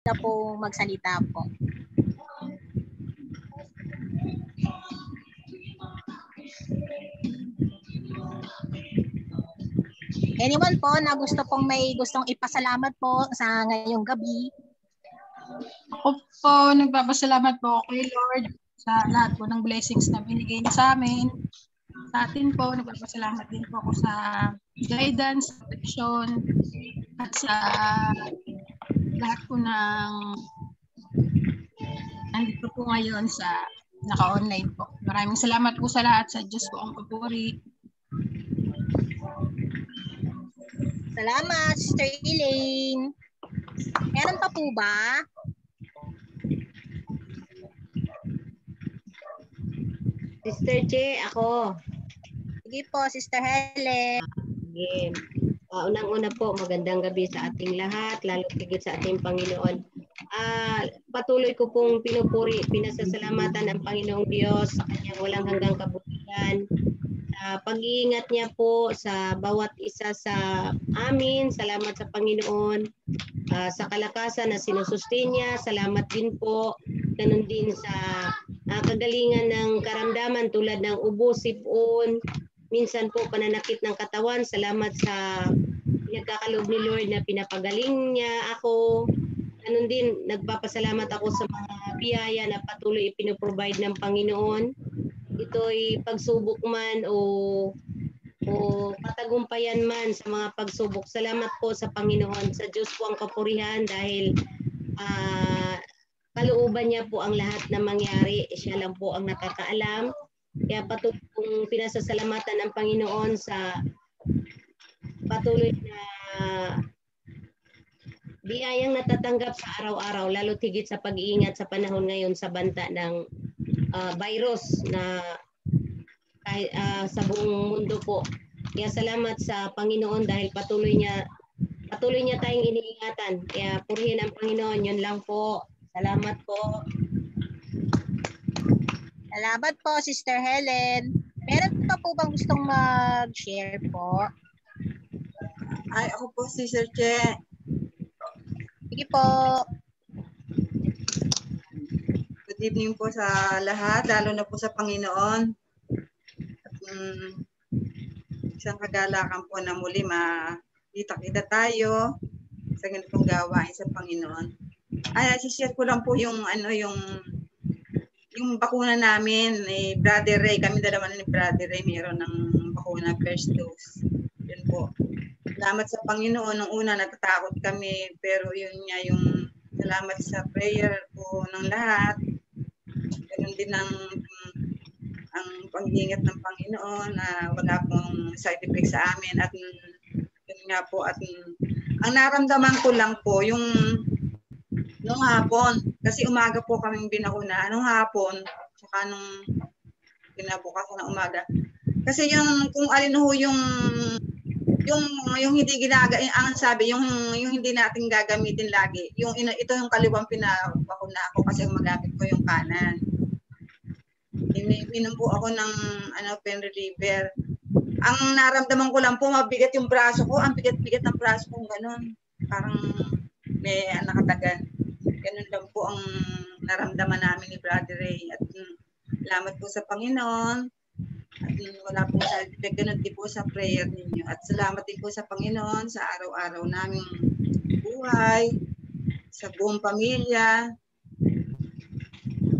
na po magsalita po. Anyone po na gusto pong may gustong ipasalamat po sa ngayong gabi? Ako po, nagpapasalamat po kay Lord sa lahat po ng blessings na binigay niya sa amin. Sa atin po, nagpapasalamat din po ako sa guidance, protection, at sa lahat po ng nandito po ngayon sa naka-online po. Maraming salamat po sa lahat. Sa Diyos po ang papuri. Salamat, Sister Elaine. Meron pa po ba? Sister Che, ako. Sige po, Sister Helen. Sige. Unang-una po, magandang gabi sa ating lahat, lalo higit sa ating Panginoon. Patuloy ko pong pinupuri, pinasasalamatan ang Panginoong Diyos sa kanyang walang hanggang kabutihan. Pag-iingat niya po sa bawat isa sa amin. Salamat sa Panginoon. Sa kalakasan na sinusustain niya, salamat din po. Ganun din sa kagalingan ng karamdaman tulad ng ubo, sipon, minsan po pananakit ng katawan. Salamat sa pinagkakaloob ni Lord na pinapagaling niya ako. Ganun din, nagpapasalamat ako sa mga biyaya na patuloy ipinoprovide ng Panginoon. Ito'y pagsubok man o patagumpayan man sa mga pagsubok. Salamat po sa Panginoon. Sa Diyos po ang kapurihan dahil kalooban niya po ang lahat na mangyari. Siya lang po ang nakakaalam. Kaya patuloy kong pinasasalamatan ng Panginoon sa patuloy na biyayang natatanggap sa araw-araw, lalo tigit sa pag-iingat sa panahon ngayon sa banta ng virus na sa buong mundo po. Kaya salamat sa Panginoon dahil patuloy niya tayong iniingatan. Kaya purihin ang Panginoon. Yun lang po. Salamat po. Salamat po, Sister Helen. Meron pa po bang gustong mag-share po? Ay, ako po, Sister Che. Sige po. Good evening po sa lahat, lalo na po sa Panginoon. At, isang kagalakan po na muli makita-kita tayo sa ganitong gawain sa Panginoon. Ay, share ko lang po yung bakuna namin ni Brother Ray. Kami dalawa ni Brother Ray mayroon ng bakuna first dose. Yun po. Salamat sa Panginoon. Nung una natatakot kami pero yun nga yung salamat sa prayer po ng lahat. Ganun din ang pag-iingat ng Panginoon na wala pong side effect sa amin at yun nga po at ang naramdaman ko lang po yung nung hapon kasi umaga po kaming binakuna nung hapon saka nung kinabukasan ng umaga kasi yung kung alin ho yung hindi ang sabi yung hindi natin gagamitin lagi ito yung kaliwang pinabakuna ako kasi magamit ko yung kanan. Ininom po ako ng pain reliever. Ang naramdaman ko lang po mabigat yung braso ko, ang bigat-bigat ng braso ko ganun. Parang may nakatagan. Ganun lang po ang naramdaman namin ni Brother Ray at salamat po sa Panginoon. At wala po sa ganun din po sa prayer ninyo. At salamat din po sa Panginoon sa araw-araw naming buhay, sa buong pamilya.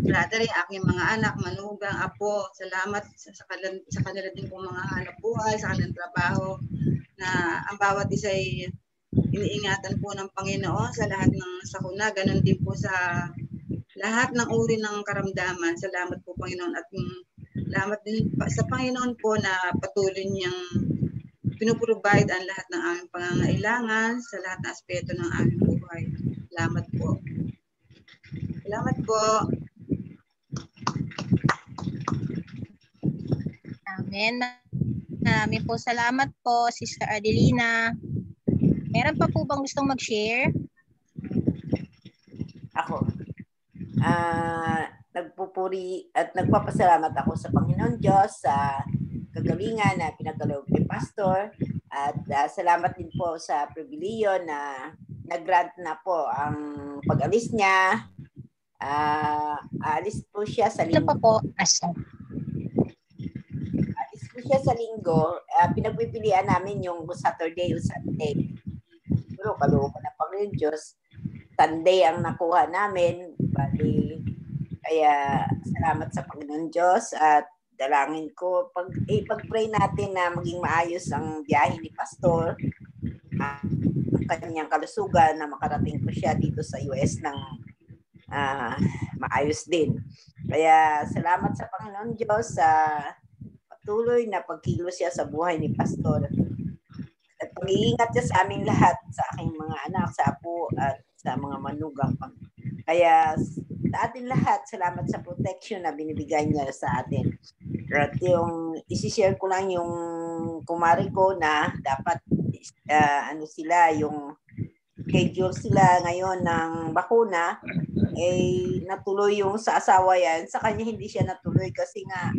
Brother, yung aking mga anak, manugang, apo, salamat sa kanila din po mga hanap buhay, sa kanilang trabaho, na ang bawat isa ay iniingatan po ng Panginoon sa lahat ng sakuna, ganun din po sa lahat ng uri ng karamdaman. Salamat po Panginoon at salamat din sa Panginoon po na patuloy niyang pinuprovide ang lahat ng aming pangangailangan sa lahat ng aspeto ng aming buhay. Salamat po. Salamat po. Amen. Maraming po salamat po, Sister Adelina. Meron pa po bang gustong mag-share? Ako. Nagpupuri at nagpapasalamat ako sa Panginoon Diyos sa kagalingan na pinagkaloob ni Pastor at salamat din po sa pribileyo na nag-grant na po ang pag-alis niya. Alis po siya sa Ano linggo. pa po? Asa? Alis po siya sa linggo. Pinagpipilian namin yung Saturday o Sunday. Pero kalooban ng Panginoon Diyos, Sunday ang nakuha namin. Bali, kaya salamat sa Panginoon Diyos at dalangin ko. Pag-pray natin na maging maayos ang biyahe ni Pastor. Ang kanyang kalusugan na makarating po siya dito sa US ng maayos din. Kaya salamat sa Panginoon Diyos sa patuloy na pagkilos siya sa buhay ni Pastor. At pag-iingat siya sa aming lahat, sa aking mga anak, sa apo at sa mga manugang. Kaya sa atin lahat, salamat sa protection na binibigay niya sa atin. At yung isi-share ko lang yung kumari ko na dapat sila yung schedule sila ngayon ng bakuna natuloy yung sa asawa yan. Sa kanya hindi siya natuloy kasi nga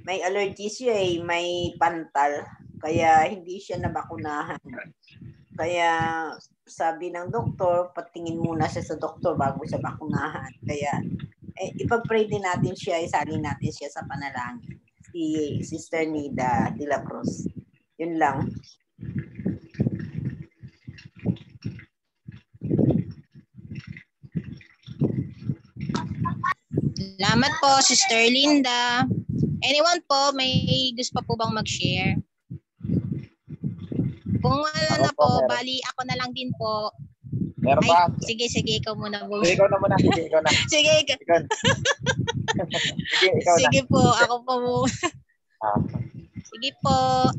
may allergy siya may pantal. Kaya hindi siya nabakunahan. Kaya sabi ng doktor, patingin muna siya sa doktor bago siya bakunahan. Kaya ipag-pray din natin siya, isalin natin siya sa panalangin. Si Sister Nida de la Cruz. Yun lang. Salamat po, Sister Linda. Anyone po, may gusto pa po bang mag-share? Kung wala na po, bali ako na lang din po. Meron ba? Sige, ikaw muna po. Sige, ikaw na muna. Sige, ikaw na. Sige, ikaw na. Sige po, ako po muna. Sige po.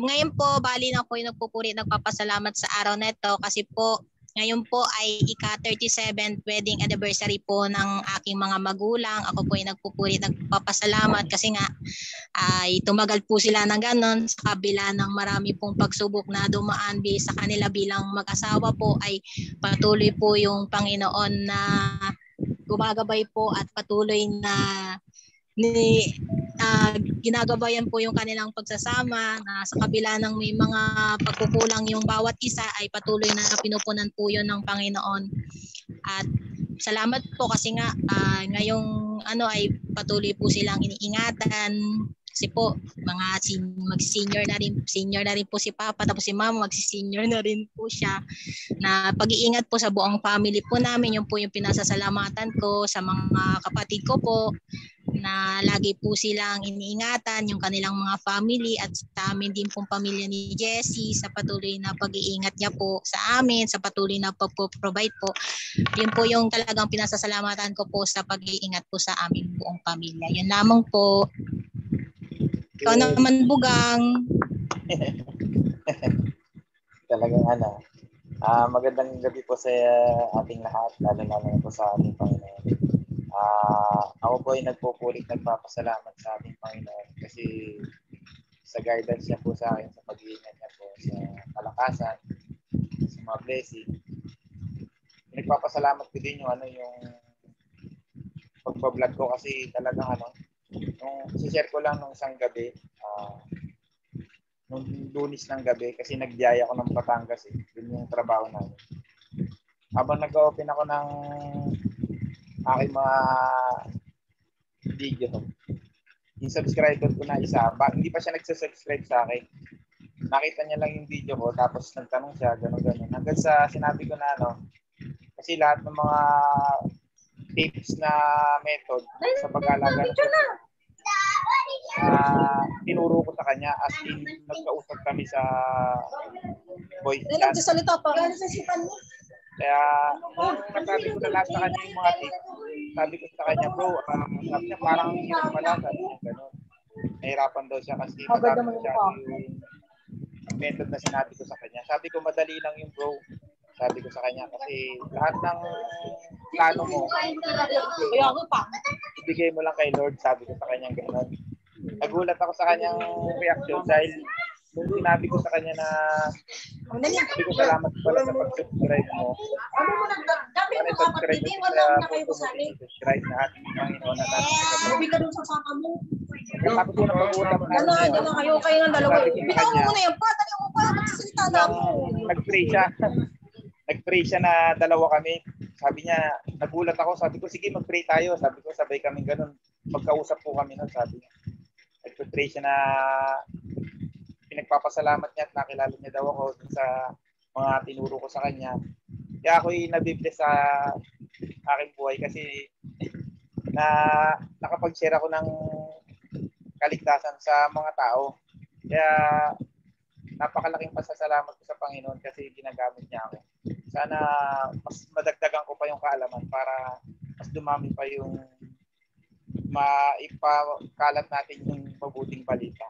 Ngayon po, bali na po yung nagpupuri, nagpapasalamat sa araw na ito kasi po, ngayon po ay ika-37th wedding anniversary po ng aking mga magulang. Ako po ay nagpupuri, nagpapasalamat kasi nga ay tumagal po sila ng ganon sa kabila ng marami pong pagsubok na dumaan sa kanila bilang mag-asawa po ay patuloy po yung Panginoon na gumagabay po at patuloy na ginagabayan po yung kanilang pagsasama na sa kabila ng may mga pagkukulang yung bawat isa ay patuloy na pinupunan po yun ng Panginoon. At salamat po kasi nga ngayong ay patuloy po silang iniingatan kasi po mag-senior na rin po si Papa tapos si Mama mag-senior na rin po siya na pag-iingat po sa buong family po namin. Yun po yung pinasasalamatan ko sa mga kapatid ko po na lagi po silang iniingatan yung kanilang mga family at sa amin din pong pamilya ni Jessie sa patuloy na pag-iingat niya po sa amin, sa patuloy na pag-provide po. Yun po yung talagang pinasasalamatan ko po sa pag-iingat po sa aming buong pamilya. Yun lamang po. Ikaw naman, Bugang. Talagang magandang gabi po sa ating lahat, lalo po sa ating Panginoon. Ako po ay nagpupulit, nagpapasalamat sa ating Panginoon kasi sa guidance niya po sa akin, sa pag-iingat niya po, sa kalakasan, sa mga blessing. Nagpapasalamat ko din yung pagpa-vlog ko kasi talagang nung share ko lang nung isang gabi, nung Lunes ng gabi kasi nagbiyahe ako ng Batangas yun yung trabaho namin. Habang nag-open ako ng aking mga video, yung subscriber ko na isa, hindi pa siya nagsasubscribe sa akin. Nakita niya lang yung video ko tapos nagtanong siya, gano'n. Hanggang sa sinabi ko na kasi lahat ng mga tips na method sa pag-alaga ng tinuro ko sa kanya as in nagkausap kami sa voice chat. Kaya nasabi ko na lahat sa kanya yung mga tips. Sabi ko sa kanya, bro, sabi niya parang hindi ko malasa. Ganun. Nahirapan daw siya kasi magamit siya yung method na sinabi ko sa kanya. Sabi ko, madali lang yung bro. Sabi ko sa kanya kasi lahat ng plano mo, ibigay mo lang kay Lord. Sabi ko sa kanya gano'n. Nagulat ako sa kanyang reaction dahil nung sinabi ko sa kanya na sabi ko salamat pala sa pag-subscribe mo. Subscribe mo sa subscribe na ating Panginoon na natin sa tapos yun ang pag-uusap natin. Kayo ng dalawa. Sabi ko sa kanya, nag-pray siya. nag-pray siya na dalawa kami. Sabi niya, nagulat ako. Sabi ko, sige, mag-pray tayo. Sabi ko, sabay kami ganun. Magkausap po kami nun, sabi niya. Nag-pray siya na pinagpapasalamat niya at nakilala niya daw ako sa mga tinuro ko sa kanya. Kaya ako'y nabibless sa aking buhay kasi na nakapag-share ako ng kaligtasan sa mga tao. Kaya napakalaking pasasalamat ko sa Panginoon kasi ginagamit niya ako. Sana mas madagdagan ko pa yung kaalaman para mas dumami pa yung maipakalat natin yung mabuting balita.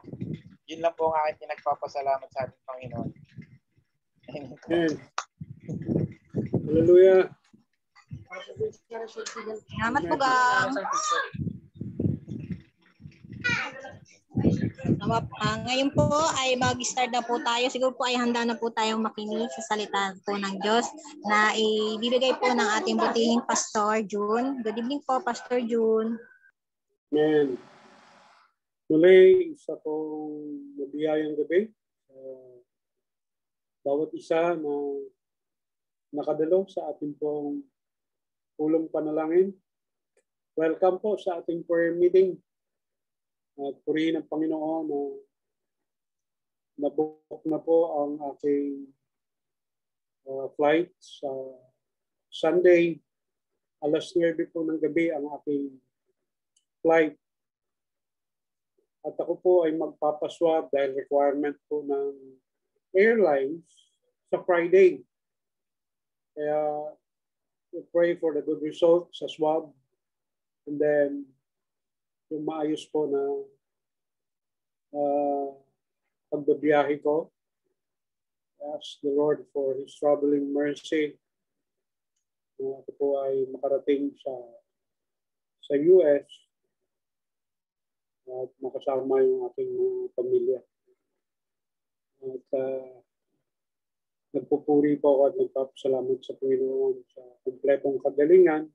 Yun lang po ang aking pinagpapasalamat sa ating Panginoon. Amen. Hallelujah. Salamat po, Gang. Ngayon po ay mag-start na po tayo. Siguro po ay handa na po tayong makinig sa salita po ng Diyos na ibibigay po ng ating butihing Pastor June. Good evening po, Pastor June. Amen. Muli, isa pong mabiyayang gabi. Bawat isa na nakadalo sa ating pong pulong panalangin. Welcome po sa ating prayer meeting. At purihin ang Panginoon na nabook na po ang aking flight sa Sunday. Alas 9 po ng gabi ang aking flight. At ako po ay magpapaswab dahil requirement po ng airlines sa Friday. Kaya we pray for the good result sa swab. And then, yung maayos po na pagbabiyahe ko. Ask the Lord for His traveling mercy. Ako po ay makarating sa US at makasama yung aking pamilya. At nagpupuri po ako at nagpapasalamat sa Panginoon sa kompletong kagalingan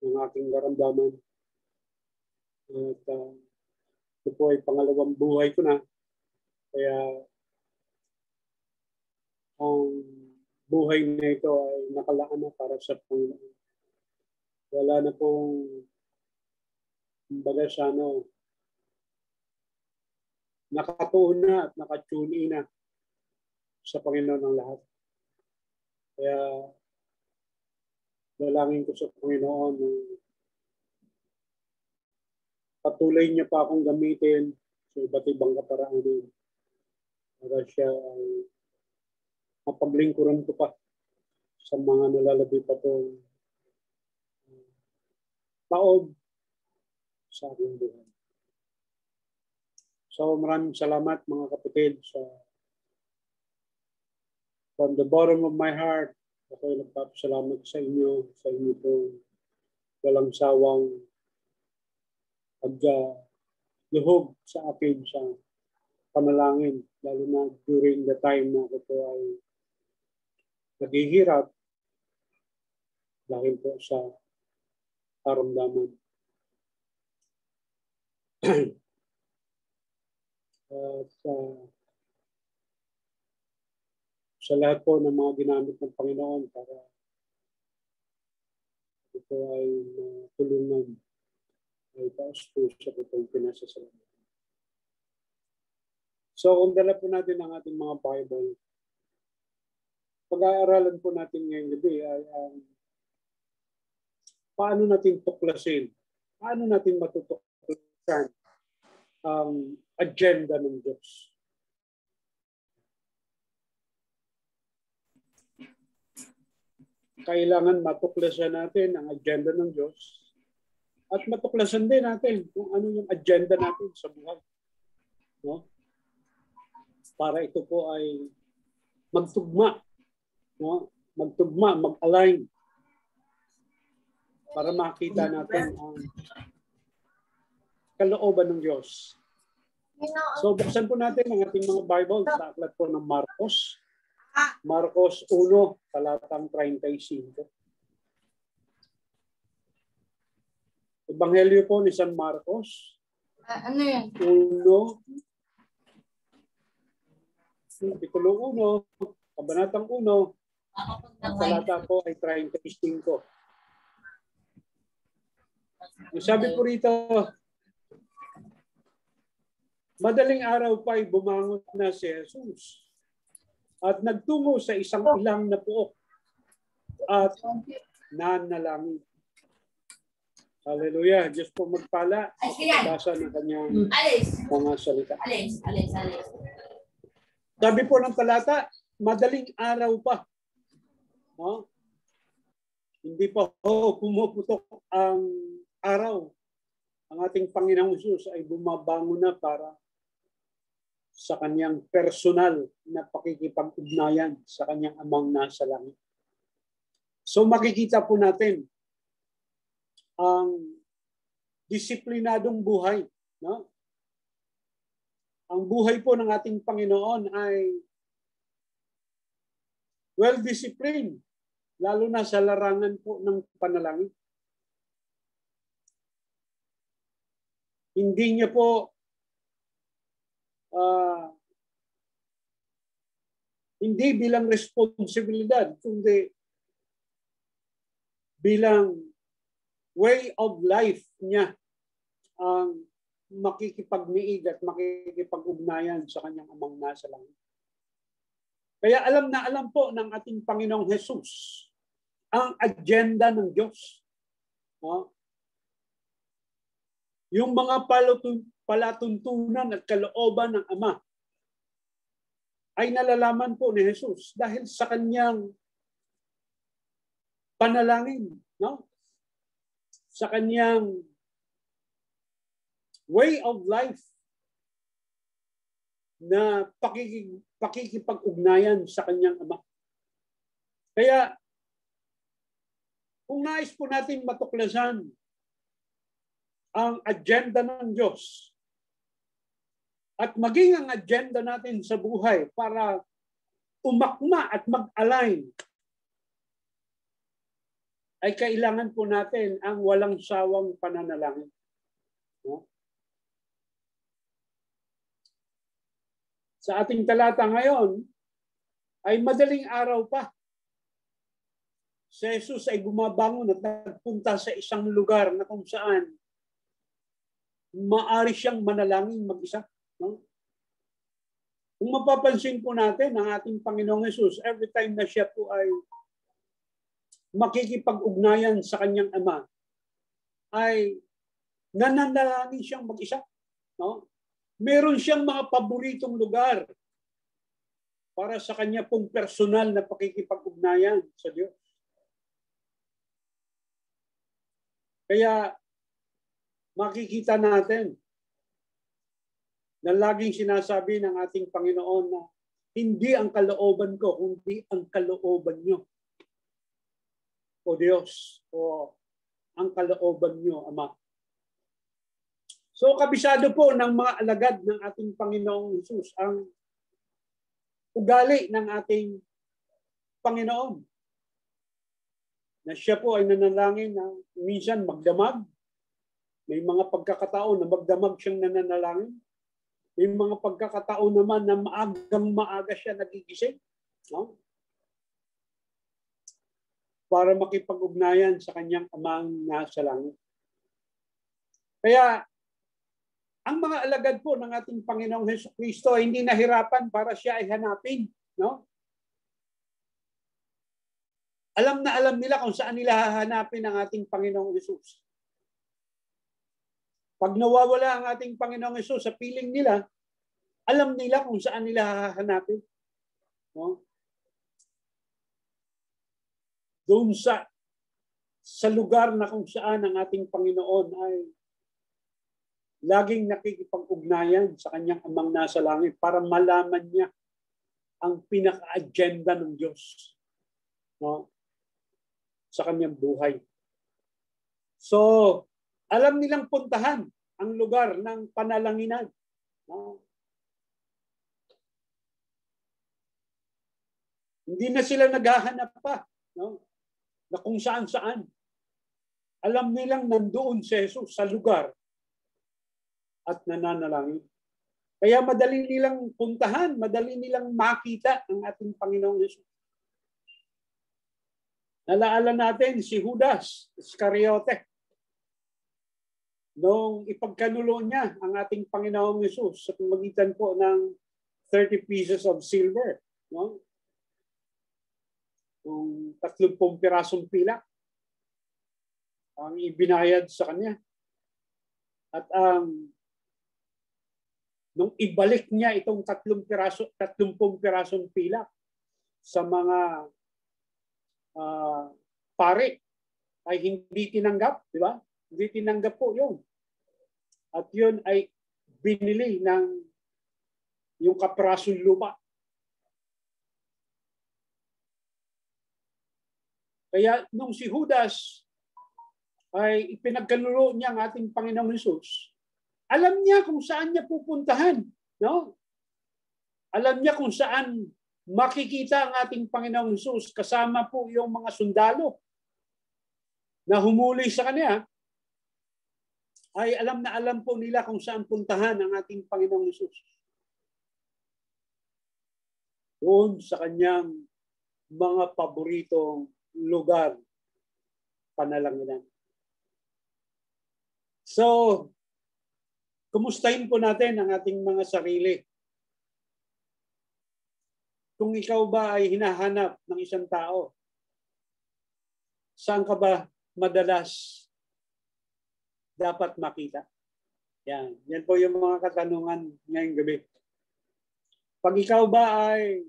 ng aking karamdaman. At ito po ay pangalawang buhay ko na. Kaya ang buhay na ito ay nakalaan na para sa Panginoon. Wala na pong kumbaga sa nakatuon na at nakatune in na sa Panginoon ng lahat. Kaya dalangin ko sa Panginoon na patuloy niya pa akong gamitin sa iba't ibang kaparaanan para siya ay mapaglingkuran ko pa sa mga nalalabi pa itong taob sa aking buhay. So maraming salamat mga kapatid from the bottom of my heart. Ako ay nagpapasalamat sa inyo pong walang sawang luhog sa akin sa panalangin, lalo na during the time na ako po ay naghihirap dahil po sa karamdaman. At sa lahat po ng mga ginamit ng Panginoon para ito ay tulungan ay taos po sa itong pinasasalamatan. So, kung dala po natin ang ating mga Bible, pag-aaralan po natin ngayong gabi ay paano natin tuklasin, paano natin matutuklasan ang agenda ng Diyos. Kailangan matuklasan natin ang agenda ng Diyos at matuklasan din natin kung ano yung agenda natin sa buhay. No? Para ito po ay magtugma, no? Magtugma, mag-align para makita natin ang kalooban ng Diyos. So buksan po natin ang ating mga Bible sa aklat po ng Marcos. Marcos 1, talatang 35. Ebanghelyo po ni San Marcos. Ano yan? 1, Kapitulo 1, Kabanatang 1, Ang talata po ay 35. Ang sabi po rito, madaling araw pa ay bumangon na si Jesus at nagtungo sa isang ilang na puok at nanalangin. Hallelujah. Diyos po magpala sa basa ng kanyang mga salita. Sabi po ng talata, madaling araw pa. No? Hindi pa pumuputok ang araw. Ang ating Panginoong Jesus ay bumabangon na para sa kanyang personal na pakikipag-ugnayan sa kanyang amang nasa langit. So makikita po natin ang disiplinadong buhay. No? Ang buhay po ng ating Panginoon ay well-disciplined, lalo na sa larangan po ng panalangin. Hindi niya po hindi bilang responsibilidad, kundi bilang way of life niya ang makikipagniig at makikipag-ugnayan sa kanyang amang nasa langit. Kaya alam na alam po ng ating Panginoong Jesus ang agenda ng Diyos. Yung mga palatuntunan at kalooban ng Ama ay nalalaman po ni Jesus dahil sa kanyang panalangin, no? Sa kanyang way of life na pakikipag-ugnayan sa kanyang Ama. Kaya kung nais po natin matuklasan ang agenda ng Diyos at maging ang agenda natin sa buhay para umakma at mag-align, ay kailangan po natin ang walang sawang pananalangin. No? Sa ating talata ngayon, ay madaling araw pa. Si Jesus ay bumabangon at nagpunta sa isang lugar na kung saan maari siyang manalangin mag-isa. No? Kung mapapansin po natin ang ating Panginoong Jesus, every time na siya po ay makikipag-ugnayan sa kanyang Ama, ay nananalangin siyang mag-isa. No? Meron siyang mga paboritong lugar para sa kanya pong personal na pakikipag-ugnayan sa Diyos. Kaya makikita natin na laging sinasabi ng ating Panginoon na hindi ang kalooban ko, kundi ang kalooban nyo, o Diyos, o ang kalooban nyo, Ama. So kabisado po ng mga alagad ng ating Panginoong Jesus ang ugali ng ating Panginoon. Na siya po ay nanalangin na minsan magdamag. May mga pagkakataon na magdamag siyang nananalangin. May mga pagkakataon naman na maaga siya nagigising. No? Para makipag-ugnayan sa kanyang amang nasa langit. Kaya, ang mga alagad po ng ating Panginoong Jesucristo ay hindi nahirapan para siya ay hanapin. No? Alam na alam nila kung saan nila hahanapin ang ating Panginoong Jesus. Pag nawawala ang ating Panginoong Jesus sa piling nila, alam nila kung saan nila hahanapin. No? Doon sa lugar na kung saan ang ating Panginoon ay laging nakikipag-ugnayan sa kanyang amang nasa langit para malaman niya ang pinaka-agenda ng Diyos, no? Sa kanyang buhay. So, alam nilang puntahan ang lugar ng panalanginan. No? Hindi na sila naghahanap pa, no? Na kung saan-saan. Alam nilang nandoon si Jesus sa lugar at nananalangin. Kaya madali nilang puntahan, madali nilang makita ang ating Panginoong Jesus. Nalaala natin si Judas Iscariote. Nung ipagkanulo niya ang ating Panginoong Hesus sa pamamagitan po ng 30 pieces of silver. No? Yung 30 pirasong pilak ang ibinayad sa kanya. At nung ibalik niya itong 30 pirasong pilak sa mga pare ay hindi tinanggap, di ba? Hindi tinanggap po yun. At yun ay binili ng yung kaprasong lupa. Kaya nung si Judas ay ipinagkanulo niya ang ating Panginoong Hesus, alam niya kung saan niya pupuntahan. No? Alam niya kung saan makikita ang ating Panginoong Hesus kasama po yung mga sundalo na humuli sa kanya. Ay alam na alam po nila kung saan puntahan ang ating Panginoong Hesus. Doon sa kanyang mga paboritong lugar, panalanginan. So, kumustahin po natin ang ating mga sarili. Kung ikaw ba ay hinahanap ng isang tao, saan ka ba madalas dapat makita? Yan po yung mga katanungan ngayong gabi. Pag ikaw ba ay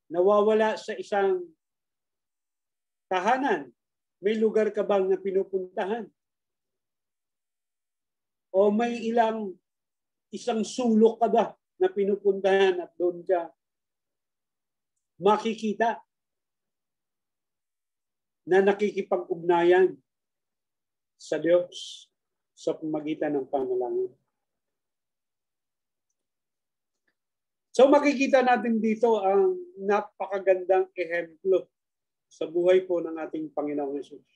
nawawala sa isang tahanan, may lugar ka bang na pinupuntahan? O may isang sulok ka ba na pinupuntahan at doon ka makikita na nakikipag-ugnayan sa Diyos sa pamamagitan ng panalangin? So makikita natin dito ang napakagandang ehemplo sa buhay po ng ating Panginoong Hesus.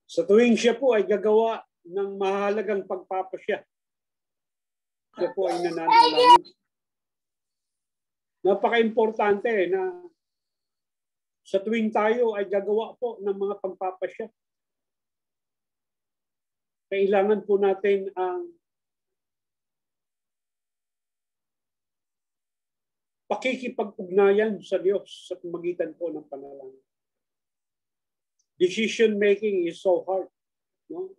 Sa tuwing siya po ay gagawa ng mahalagang pagpapasya, siya po ay nananalangin. Napaka-importante na sa tuwing tayo ay gagawa po ng mga pagpapasya, kailangan po natin ang pakikipag-ugnayan sa Diyos sa pamamagitan po ng panalangin. Decision making is so hard. No?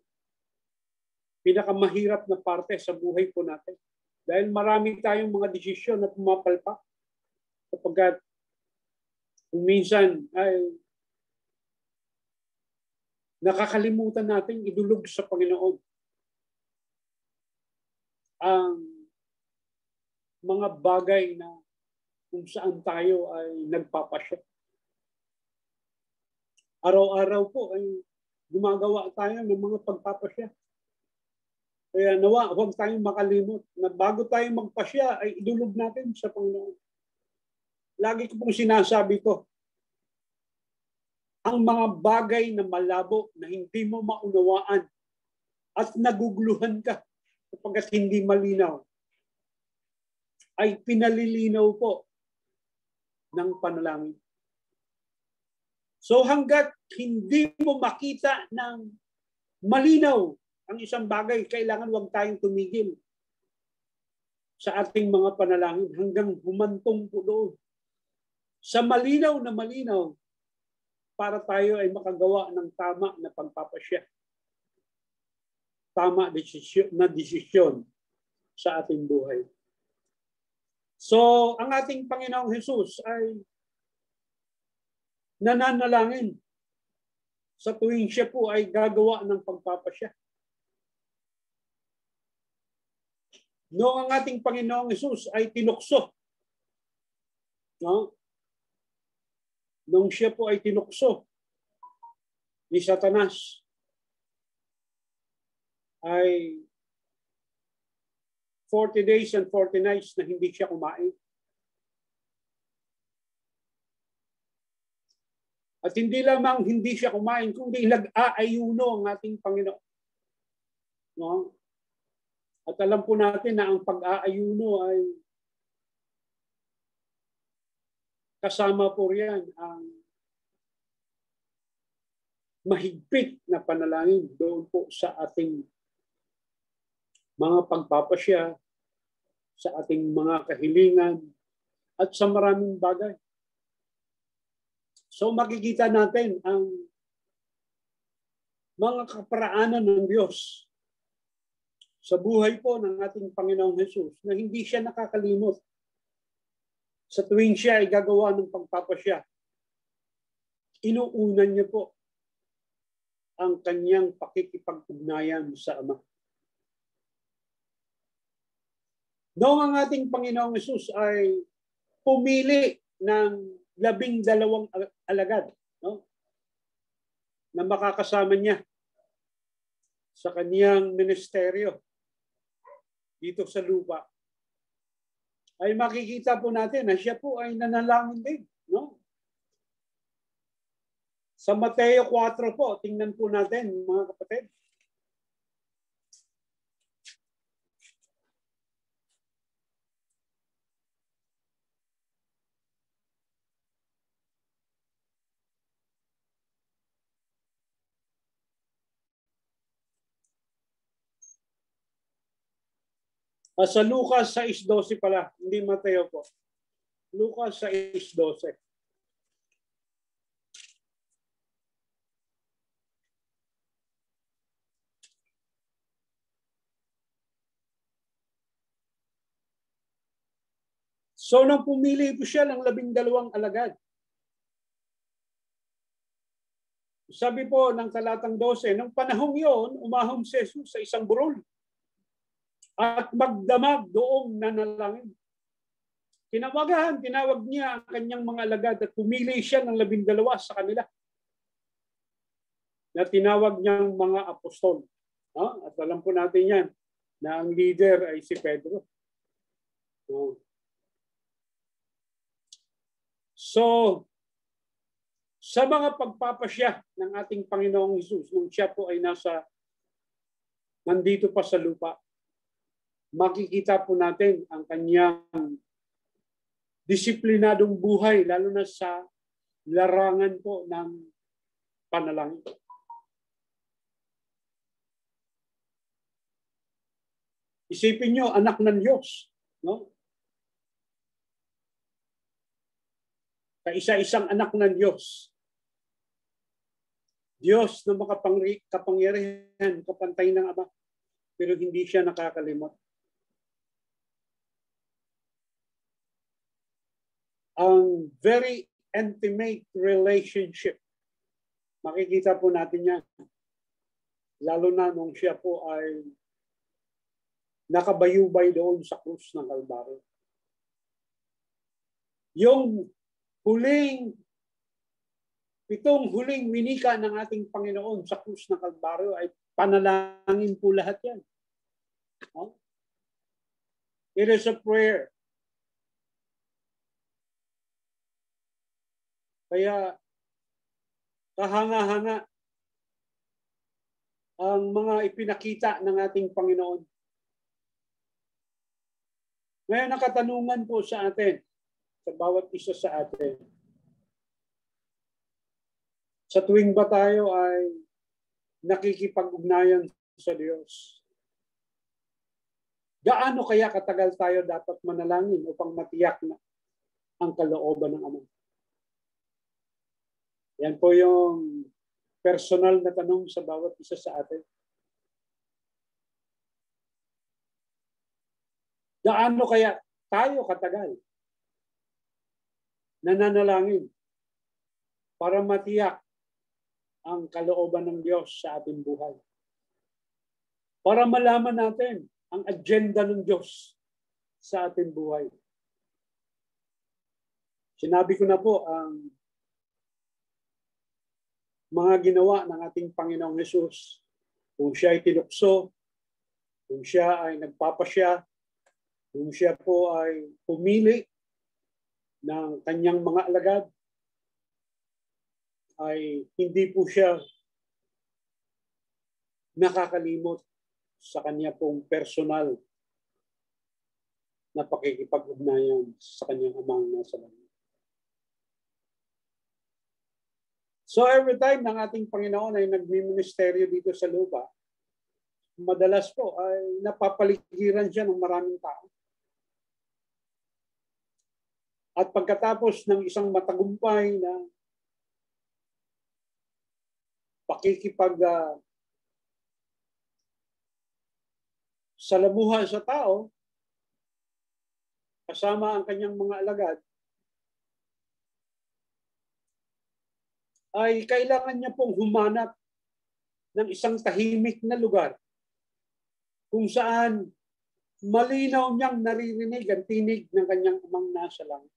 Pinakamahirap na parte sa buhay po natin. Dahil marami tayong mga desisyon na pumapalpak. Kapag kung minsan ay nakakalimutan natin idulog sa Panginoon ang mga bagay na kung saan tayo ay nagpapasya. Araw-araw po ay gumagawa tayo ng mga pagpapasya. Kaya nawa, huwag tayong makalimot na bago tayo magpasya ay idulog natin sa Panginoon. Lagi ko pong sinasabi ko, ang mga bagay na malabo na hindi mo maunawaan at naguguluhan ka kapag hindi malinaw, ay pinalilinaw po ng panalangin. So hanggat hindi mo makita ng malinaw ang isang bagay, kailangan huwag tayong tumigil sa ating mga panalangin hanggang humantong po doon. Sa malinaw na malinaw, para tayo ay makagawa ng tama na pagpapasya. Tama na desisyon sa ating buhay. So, ang ating Panginoong Hesus ay nananalangin sa tuwing siya po ay gagawa ng pagpapasya. Noong ang ating Panginoong Hesus ay tinukso, no? Nung siya po ay tinukso ni Satanas, ay 40 days and 40 nights na hindi siya kumain. At hindi lamang hindi siya kumain, kundi nag-aayuno ang ating Panginoon. No? At alam po natin na ang pag-aayuno ay kasama po riyan ang mahigpit na panalangin doon po sa ating mga pagpapasya, sa ating mga kahilingan, at sa maraming bagay. So makikita natin ang mga kaparaanan ng Diyos sa buhay po ng ating Panginoong Hesus na hindi siya nakakalimot sa tuwing siya ay gagawa ng pagpapasya. Inuunan niya po ang kanyang pakikipag-ugnayan sa Ama. Noong ang ating Panginoong Hesus ay pumili ng 12 alagad, no, na makakasama niya sa kaniyang ministeryo dito sa lupa, ay makikita po natin na siya po ay nanalangin din, no? Sa Mateo 4 po, tingnan po natin mga kapatid. Sa Lucas 6:12 pala, hindi Mateo po. Lucas 6:12. So nang pumili po siya ng 12 alagad. Sabi po ng talatang 12, nung panahong yon, umahon si Jesus sa isang burol at magdamag doong nanalangin. Tinawag niya ang kanyang mga alagad at pumili siya ng 12 sa kanila na tinawag niyang mga apostol. At alam po natin yan na ang leader ay si Pedro. So, sa mga pagpapasya ng ating Panginoong Hesus, nung siya po ay nandito pa sa lupa, makikita po natin ang kanyang disiplinadong buhay, lalo na sa larangan po ng panalangin. Isipin nyo, anak ng Diyos, no? Kaisa-isang anak ng Diyos. Diyos na makapangyarihan, kapantay ng Ama, pero hindi siya nakakalimot. Ang very intimate relationship, makikita po natin yan. Lalo na nung siya po ay nakabayubay doon sa krus ng Kalbaryo. Yung pitong huling winika ng ating Panginoon sa krus ng Kalbaryo ay panalangin po lahat yan. It is a prayer. Kaya kahanga-hanga ang mga ipinakita ng ating Panginoon. Ngayon, nakatanungan po sa atin, sa bawat isa sa atin. Sa tuwing ba tayo ay nakikipag-ugnayan sa Diyos? Gaano kaya katagal tayo dapat manalangin upang matiyak na ang kalooban ng Ama? Yan po yung personal na tanong sa bawat isa sa atin. Gaano kaya tayo katagal nananalangin para matiyak ang kalooban ng Diyos sa ating buhay? Para malaman natin ang agenda ng Diyos sa ating buhay. Sinabi ko na po ang mga ginawa ng ating Panginoong Hesus. Kung siya ay tinukso, kung siya ay nagpapasya, kung siya po ay pumili ng kanyang mga alagad, ay hindi po siya nakakalimot sa kanya pong personal na pakikipag-ugnayan sa kanyang Amang nasa langit. So every time ng ating Panginoon ay nagmi-ministeryo dito sa lupa, madalas po ay napapaligiran siya ng maraming tao. At pagkatapos ng isang matagumpay na salamuha sa tao, kasama ang kanyang mga alagad, ay kailangan niya pong humanap ng isang tahimik na lugar kung saan malinaw niyang naririnig ang tinig ng kanyang amang nasa langit.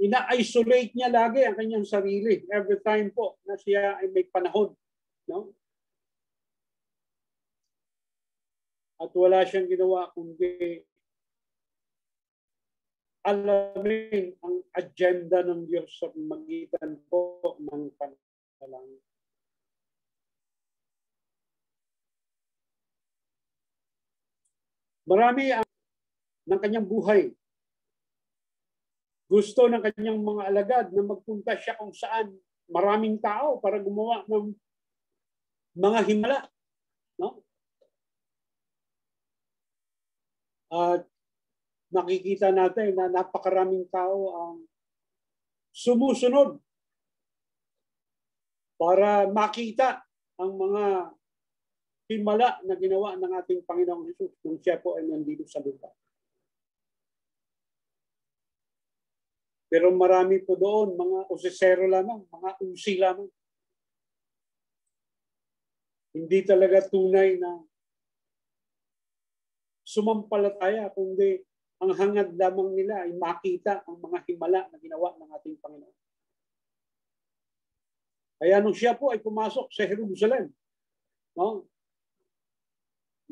Ina-isolate niya lagi ang kanyang sarili every time po na siya ay may panahon. No? At wala siyang ginawa kundi alamin ang agenda ng Diyos sa magitan po ng panalangin. Marami ang ng kanyang buhay. Gusto ng kanyang mga alagad na magpunta siya kung saan maraming tao para gumawa ng mga himala. No? At nakikita natin na napakaraming tao ang sumusunod para makita ang mga himala na ginawa ng ating Panginoong Hesus nung siya po ay nandito sa lupa. Pero marami po doon, mga usisero lamang, mga usi lamang. Hindi talaga tunay na sumampalataya, kundi ang hangad lamang nila ay makita ang mga himala na ginawa ng ating Panginoon. Kaya nung siya po ay pumasok sa Jerusalem, no?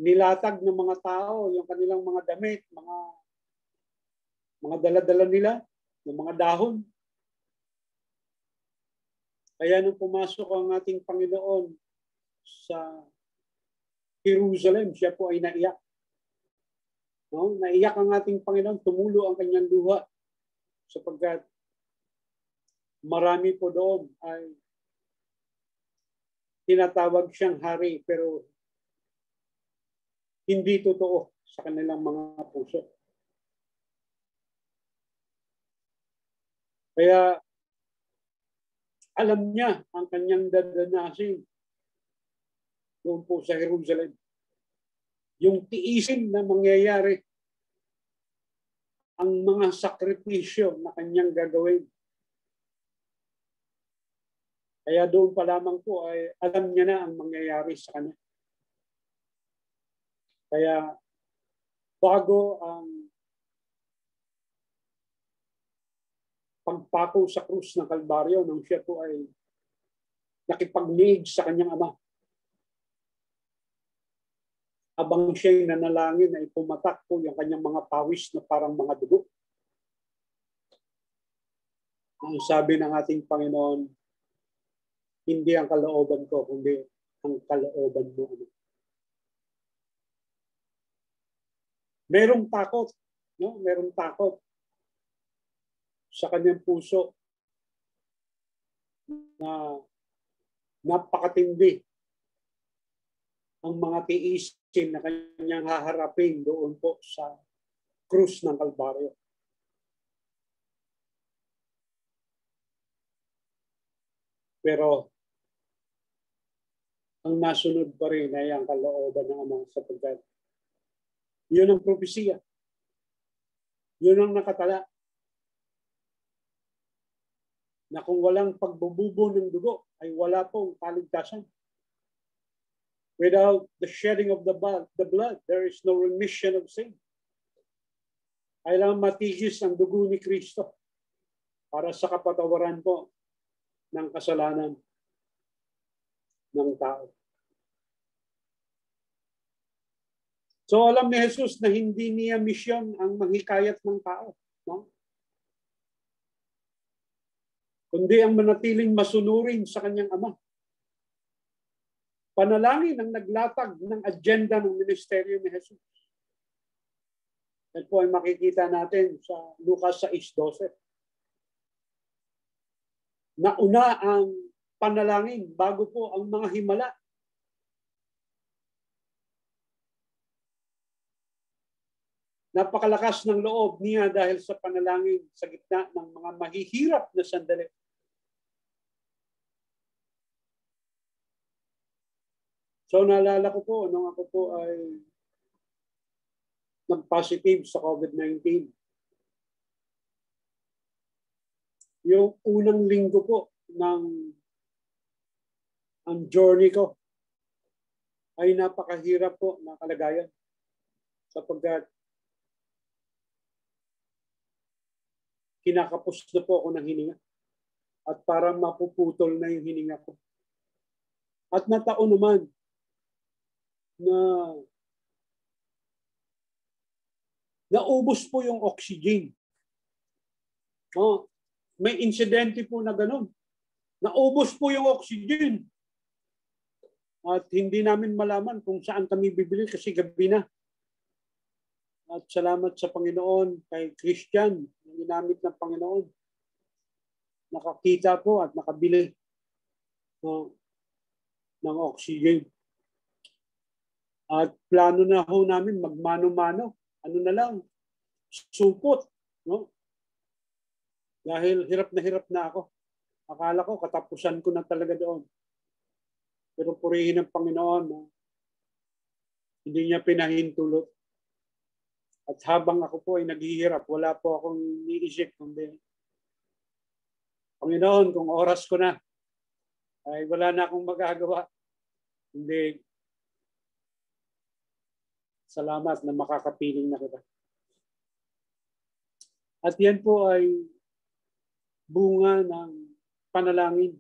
Nilatag ng mga tao yung kanilang mga damit, mga dala-dala nila, ng mga dahon. Kaya nung pumasok ang ating Panginoon sa Jerusalem, siya po ay naiyak. No? Naiyak ang ating Panginoon, tumulo ang kanyang luha sapagkat marami po doon ay tinatawag siyang hari pero hindi totoo sa kanilang mga puso. Kaya alam niya ang kanyang dadanasin doon po sa Jerusalem. Yung tiisin na mangyayari, ang mga sakripisyo na kanyang gagawin. Kaya doon pa lamang po ay alam niya na ang mangyayari sa kanya. Kaya bago ang pagpako sa krus ng Kalbaryo nung siya po ay nakipagniig sa kanyang ama. Abang siya'y nanalangin ay pumatak po yung kanyang mga pawis na parang mga dugo. Ang sabi ng ating Panginoon, hindi ang kalooban ko, kundi ang kalooban mo. Merong takot, no? Merong takot sa kanyang puso na napakatindi ang mga tiisin na kanyang haharapin doon po sa krus ng Kalbaryo. Pero ang nasunod pa rin ay ang kalooban ng Ama sapagkat yun ang propesiya. Yun ang nakatala. Na kung walang pagbububo ng dugo, ay wala pong kaligtasan. Without the shedding of the blood, there is no remission of sin. Kailangan matigis ang dugo ni Kristo para sa kapatawaran po ng kasalanan ng tao. So alam ni Jesus na hindi niya misyon ang manghikayat ng tao. No? Kundi ang manatiling masunurin sa kanyang ama. Panalangin ang naglatag ng agenda ng ministeryo ni Jesus. Yan po ay makikita natin sa Lucas 6:12. nauna ang panalangin bago po ang mga himala. Napakalakas ng loob niya dahil sa panalangin sa gitna ng mga mahihirap na sandali. So naalala ko po, nung ako po ay nag-positive sa COVID-19. Yung unang linggo po ng ang journey ko ay napakahirap po na kalagayan sapagkat kinakapos na po ako ng hininga at parang mapuputol na yung hininga ko. At nataon naman na naubos po yung oxygen. Oh, may insidente po na ganun. Naubos po yung oxygen. At hindi namin malaman kung saan kami bibili kasi gabi na. At salamat sa Panginoon kay Christian, na ginamit ng Panginoon. Nakakita po at nakabili ng oxygen. At plano na ho namin magmano-mano. Ano na lang, supot. No? Dahil hirap na ako. Akala ko katapusan ko na talaga doon. Pero purihin ng Panginoon, no? Hindi niya pinahintulot. At habang ako po ay naghihirap, wala po akong iniisip kundi, Panginoon, kung oras ko na, ay wala na akong magagawa. Hindi, salamat na makakapiling na kita. At yan po ay bunga ng panalangin.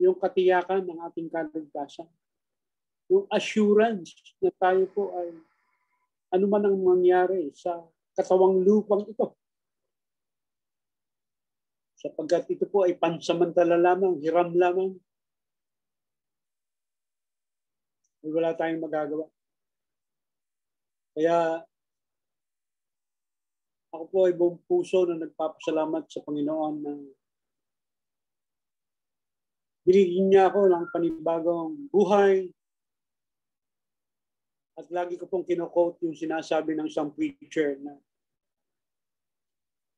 Yung katiyakan ng ating kaligtasan. Yung assurance na tayo po ay ano man ang mangyari sa katawang lupang ito. Sapagkat ito po ay pansamantala lamang, hiram lamang. Wala tayong magagawa. Kaya ako po ay buong puso na nagpapasalamat sa Panginoon na binigyan niya ako ng panibagong buhay. At lagi ko pong kino-quote yung sinasabi ng isang preacher na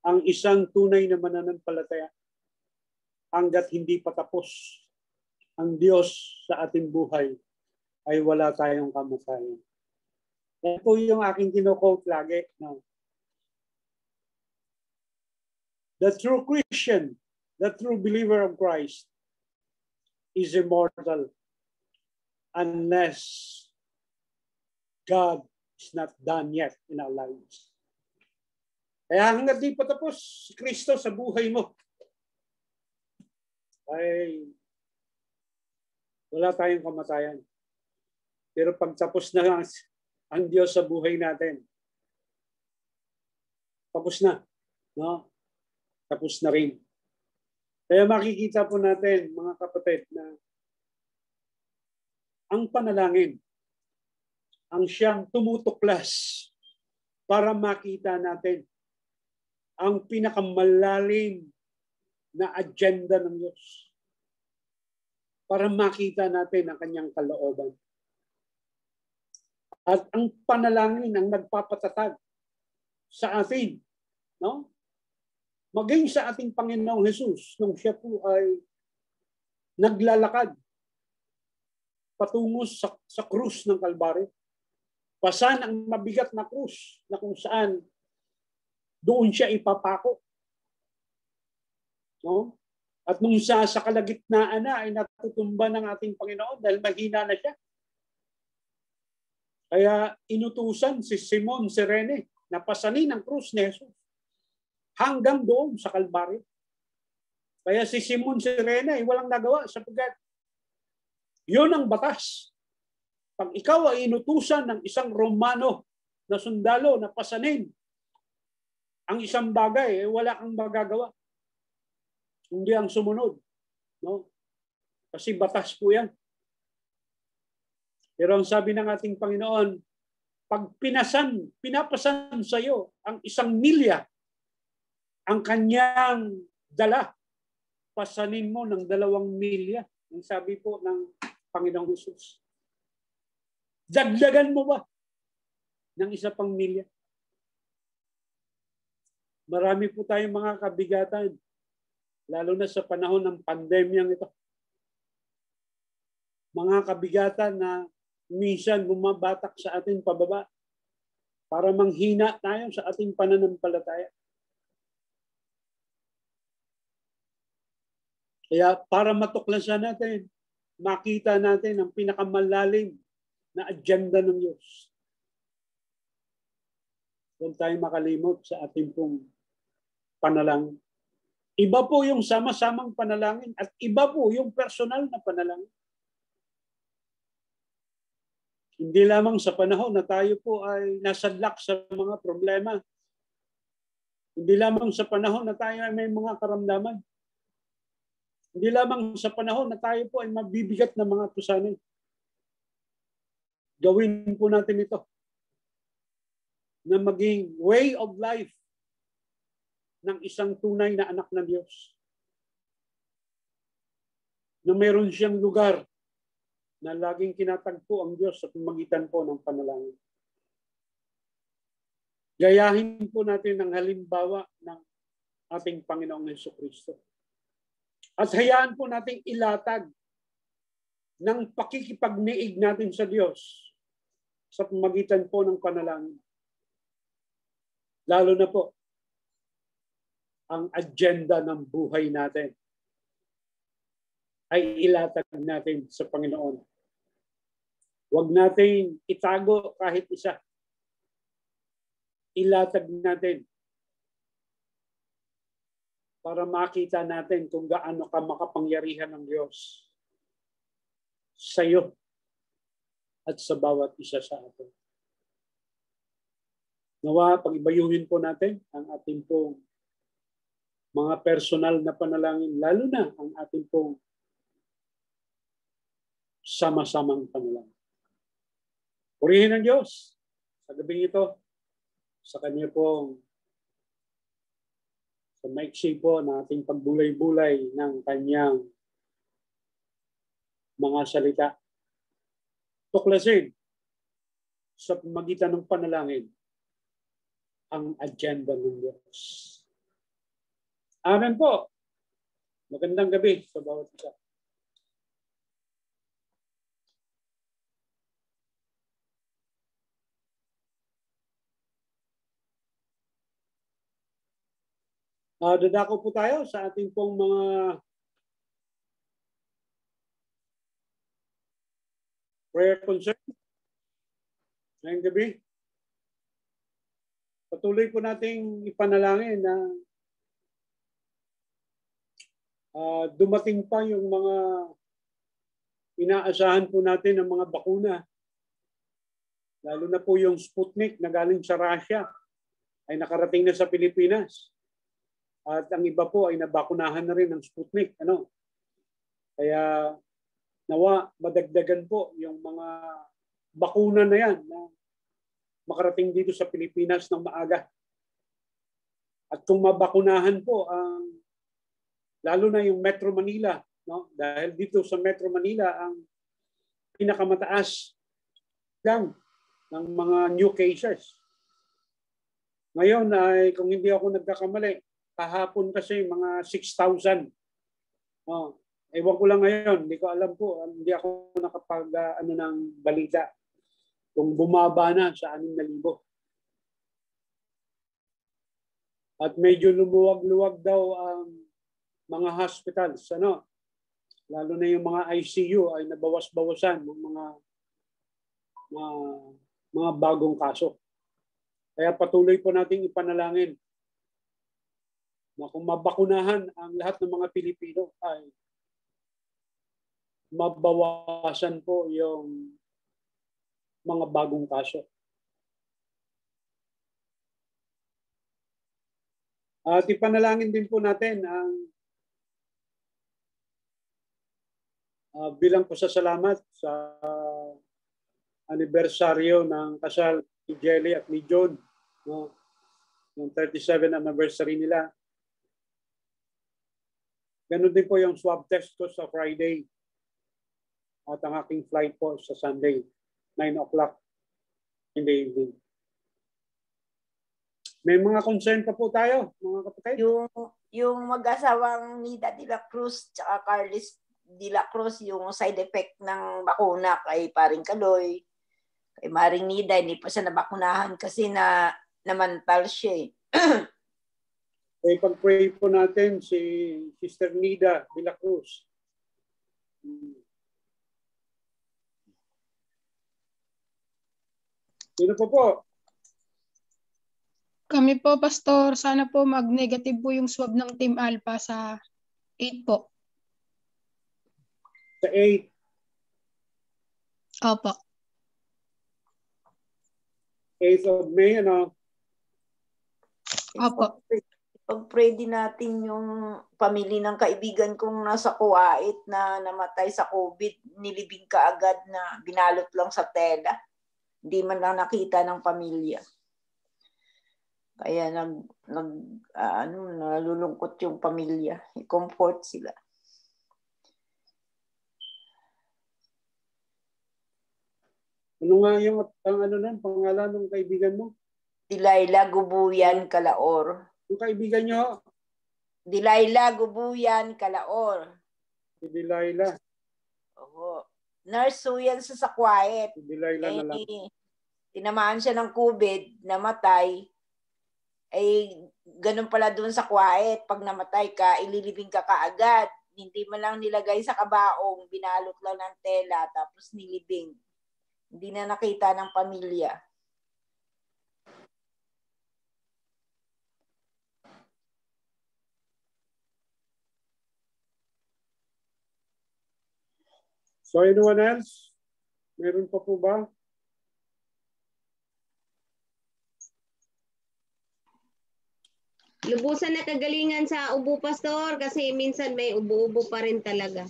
ang isang tunay na mananampalataya hanggat hindi patapos ang Diyos sa ating buhay ay wala tayong kamatayan. Ito yung aking kino-quote lagi. No? The true Christian, the true believer of Christ is immortal unless God is not done yet in our lives. Kaya hanggang di patapos si Kristo sa buhay mo, ay wala tayong kamatayan. Pero pag tapos na ang Diyos sa buhay natin, tapos na. No? Tapos na rin. Kaya makikita po natin, mga kapatid, na ang panalangin, ang siyang tumutuklas para makita natin ang pinakamalalim na agenda ng Diyos. Para makita natin ang kanyang kalooban. At ang panalangin ang nagpapatatag sa atin, no? Maging sa ating Panginoong Jesus nung siya po ay naglalakad patungo sa krus ng Kalbaryo. Pasan ang mabigat na krus na kung saan doon siya ipapako. No? At nung sa kalagitnaan na ay natutumba ng ating Panginoon dahil mahina na siya. Kaya inutusan si Simon Sirene na pasanin ang krus ni Jesus hanggang doon sa Kalbaryo. Kaya si Simon Sirene ay walang nagawa sapagkat yun ang batas. Pag ikaw ay inutusan ng isang Romano na sundalo na pasanin ang isang bagay, eh, wala kang magagawa. Hindi ang sumunod. No? Kasi batas po yan. Pero ang sabi ng ating Panginoon, pag pinapasan sa iyo ang 1 milya, ang kanyang dala, pasanin mo ng 2 milya. Ang sabi po ng Panginoong Hesus. Dagdagan mo ba ng 1 pang milya? Marami po tayong mga kabigatan, lalo na sa panahon ng pandemyang ito. Mga kabigatan na minsan bumabatak sa atin pababa para manghina tayo sa ating pananampalataya. Kaya para matuklasan natin, makita natin ang pinakamalalim na agenda ng Diyos. Huwag tayo makalimot sa ating pong panalangin. Iba po yung sama-samang panalangin at iba po yung personal na panalangin. Hindi lamang sa panahon na tayo po ay nasadlak sa mga problema. Hindi lamang sa panahon na tayo ay may mga karamdaman. Hindi lamang sa panahon na tayo po ay mabibigat na mga tusanin. Gawin po natin ito na maging way of life ng isang tunay na anak ng Diyos. Na meron siyang lugar na laging kinatagpo ang Diyos sa pamagitan po ng panalangin. Gayahin po natin ang halimbawa ng ating Panginoong Jesucristo. At hayaan po nating ilatag ng pakikipagniig natin sa Diyos sa pamagitan po ng panalangin. Lalo na po ang agenda ng buhay natin ay ilatag natin sa Panginoon. Huwag natin itago kahit isa. Ilatag natin para makita natin kung gaano ka makapangyarihan ng Diyos sa iyo at sa bawat isa sa atin. Nawa, pag-ibayuhin po natin ang ating pong mga personal na panalangin, lalo na ang ating pong sama-samang panalangin. Purihin ang Diyos sa gabing ito, sa Kanya pong sa maiksi po na ating pagbulay-bulay ng Kanyang mga salita. Tuklasin sa pamagitan ng panalangin ang agenda ng Diyos. Amen po. Magandang gabi sa bawat isa. Dadako po tayo sa ating pong mga prayer concern ngayong gabi. Patuloy po nating ipanalangin na dumating pa yung mga inaasahan po natin ng mga bakuna. Lalo na po yung Sputnik na galing sa Russia ay nakarating na sa Pilipinas. At ang iba po ay nabakunahan na rin ng Sputnik. Kaya nawa madagdagan po yung mga bakuna na yan na makarating dito sa Pilipinas ng maaga. At kung mabakunahan po ang lalo na yung Metro Manila, no? Dahil dito sa Metro Manila ang pinakamataas lang ng mga new cases. Ngayon ay kung hindi ako nagkakamali, kahapon kasi mga 6,000. Ewan ko lang ngayon, hindi ko alam po, hindi ako nakapag ng balita kung bumaba na sa 6,000. At medyo lumuwag-luwag daw ang mga hospitals, lalo na yung mga ICU ay nabawas-bawasan ng mga bagong kaso. Kaya patuloy po nating ipanalangin na kung mabakunahan ang lahat ng mga Pilipino ay mabawasan po yung mga bagong kaso. At ipanalangin din po natin ang bilang pasasalamat sa anibersaryo ng kasal ni Jelly at ni John, yung 37th anniversary nila. Ganun din po yung swab test ko sa Friday. At ang aking flight po sa Sunday, 9 o'clock in the evening. May mga concern pa po tayo, mga kapatid. Yung mag-asawang Nida de la Cruz tsaka Carlos de la Cruz, yung side effect ng bakuna kay Paring Kaloy, kay Maring Nida, hindi pa siya nabakunahan kasi namantal siya eh. Ay pag-pray po natin si Sister Nida de la Cruz. Sino po? Kami po, Pastor, sana po mag-negative po yung swab ng Team Alpha sa 8 po. Sa 8. Opo. 8th of May, ano? Opo. Pag-pray din natin yung pamilya ng kaibigan kong nasa Kuwait na namatay sa COVID, nilibing kaagad na binalot lang sa tela. Hindi man lang nakita ng pamilya. Kaya nalulungkot yung pamilya. I-comfort sila. Ano nga yung pangalan ng kaibigan mo? Dilayla Gubuyan Calaor. Yung kaibigan nyo? Dilayla Gubuyan Calaor. Si Dilayla. Oo. Nurse po yan sa Kuwait. Si Dilayla na lang. Tinamaan siya ng COVID, namatay. Ay ganun pala doon sa Kuwait. Pag namatay ka, ililibing ka kaagad. Hindi man lang nilagay sa kabaong, binalot lang ng tela, tapos nilibing. Hindi na nakita ng pamilya. So anyone else? Meron pa po ba? Lubusan na kagalingan sa ubo, Pastor, kasi minsan may ubo-ubo pa rin talaga.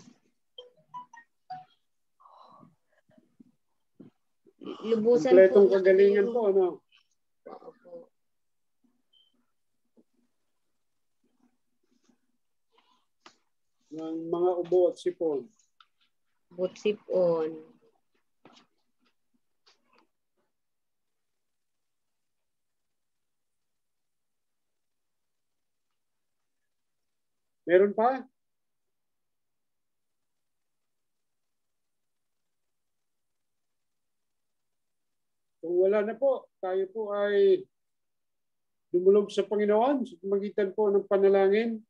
Lubusan kompletong po. kagalingan po, ano? Ng mga ubo at sipon. Sipon. Meron pa? Kung wala na po, tayo po ay dumulog sa Panginoon sa pamagitan po ng panalangin.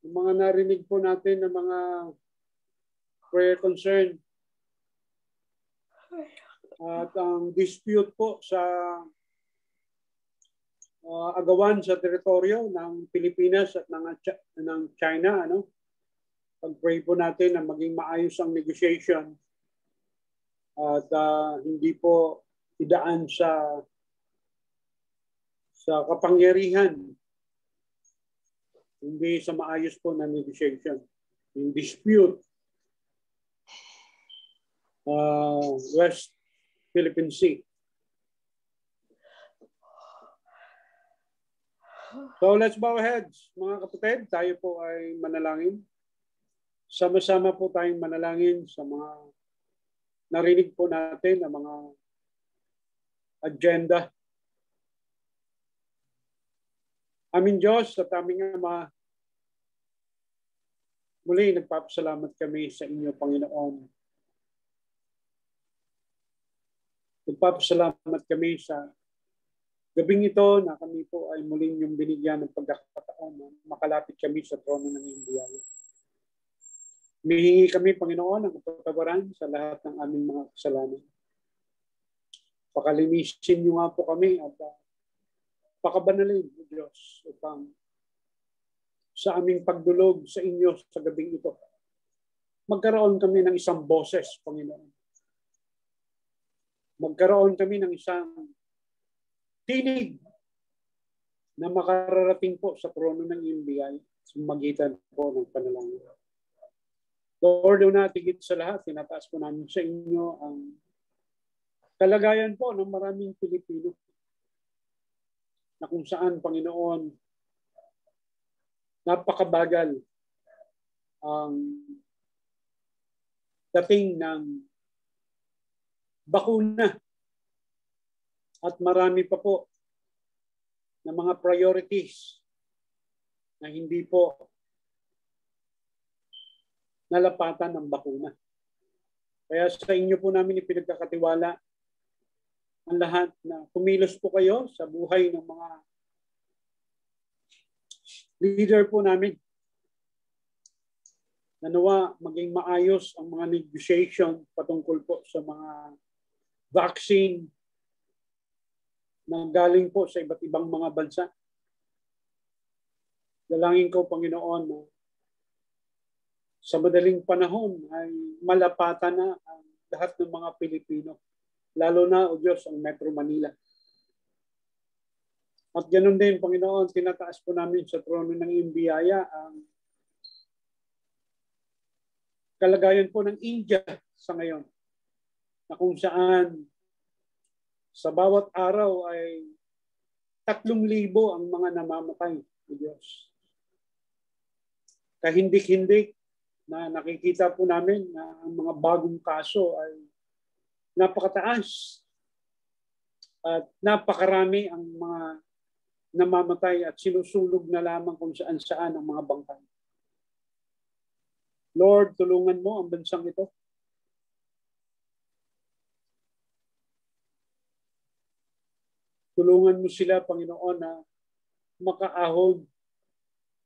Yung mga narinig po natin ng mga prayer concern. At ang dispute po sa agawan sa teritoryo ng Pilipinas at ng China, ano? Pag-pray po natin na maging maayos ang negotiation at hindi po idaan sa kapangyarihan, hindi sa maayos po na negotiation. Yung dispute, West Philippine Sea. So let's bow our heads, mga kapatid. Tayo po ay manalangin. Sama-sama po tayong manalangin sa mga narinig po natin na mga agenda. Aming Diyos at aming Ama, muli nagpapasalamat kami sa inyo, Panginoon. Nagpapasalamat kami sa gabing ito na kami po ay muling yung binigyan ng pagkakataon na makalapit kami sa trono ng iyong biyaya. Humihingi kami, Panginoon, ng kapatawaran sa lahat ng aming mga kasalanan. Pakalinisin niyo nga po kami at pakabanalin, O Diyos, upang sa aming pagdulog sa inyo sa gabing ito, magkaroon kami ng isang boses, Panginoon. Magkaroon kami ng isang tinig na makararating po sa trono ng iyong biyaya sa magitan po ng panalangin. Lord, na tigit sa lahat, tinataas po namin sa inyo ang kalagayan po ng maraming Pilipino na kung saan, Panginoon, napakabagal ang dating ng bakuna at marami pa po na mga priorities na hindi po nalapatan ng bakuna. Kaya sa inyo po namin ipinagkakatiwala ang lahat na kumilos po kayo sa buhay ng mga leader po namin. Nanawa maging maayos ang mga negotiation patungkol po sa mga vaccine na galing po sa iba't ibang mga bansa. Dalangin ko, Panginoon, na sa madaling panahon ay malapatan na ang lahat ng mga Pilipino, lalo na, O Diyos, ang Metro Manila. At ganoon din, Panginoon, tinataas po namin sa trono ng iyong biyaya ang kalagayan po ng India sa ngayon, na kung saan sa bawat araw ay 3,000 ang mga namamatay, O Diyos. Kahindik-hindik na nakikita po namin na ang mga bagong kaso ay napakataas at napakarami ang mga namamatay at sinusunog na lamang kung saan-saan ang mga bangkay. Lord, tulungan mo ang bansang ito. Tulungan mo sila, Panginoon, na makaahon